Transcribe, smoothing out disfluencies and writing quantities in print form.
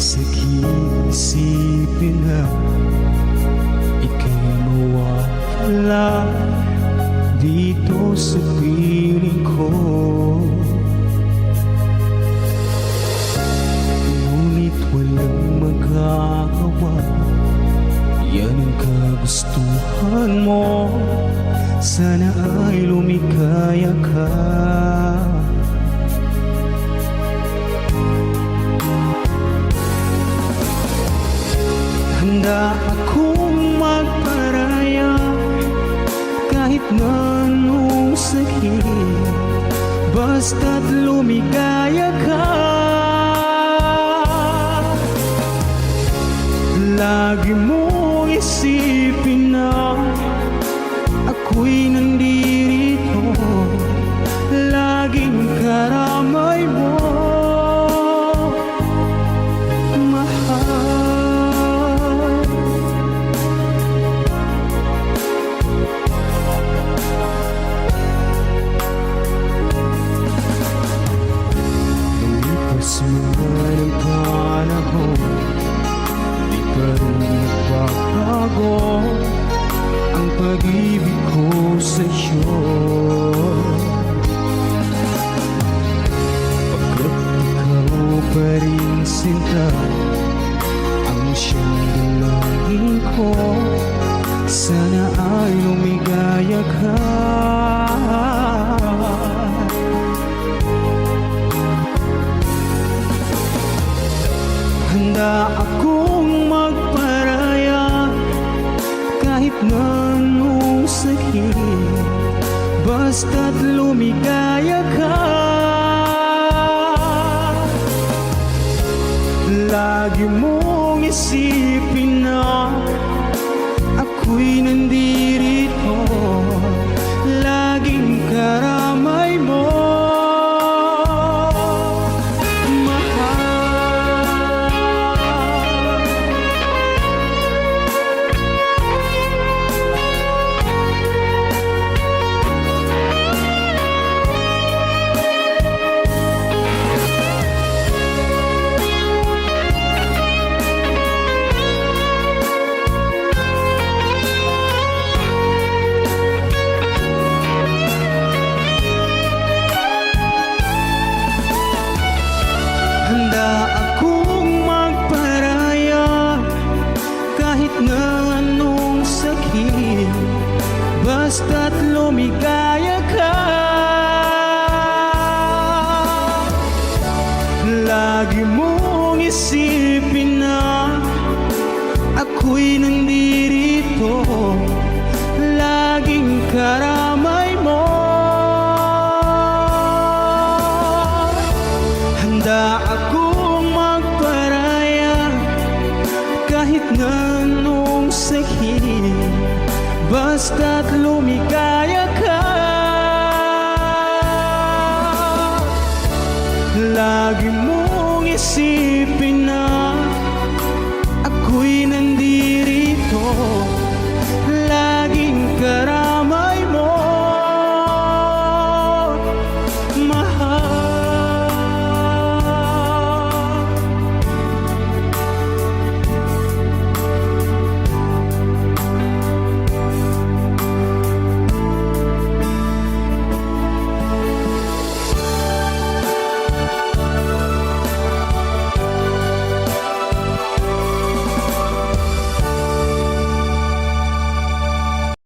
Sakit isipin na ika'y mawawala dito sa piling ko. Ngunit walang magagawa, yan ang kagustuhan mo. Sana ay lumikaya ka. Handa akong magparaya kahit na anong sakit, basta't lumikaya ka. Lagi mong isipin na ako'y nandirito, laging karamay mo. Ng panahon, di pa rin nagbabago ang pag-ibig ko sa'yo. Pagkat ikaw pa rin sinta ang siyang dalangin ko, sana ay lumigaya ka. Handa akong magparaya kahit na anong sakit, basta't lumikaya ka. Lagi mong isipin na ako'y nandirito, laging karamay mo. Handa akong magparaya kahit na anong sakit, basta't lumikaya ka. Lagi mong isipin na ako'y nandirito, laging karamay mo. Handa akong magparaya kahit na anong sakit, basta't lumikaya ka. Lagi mong isipin na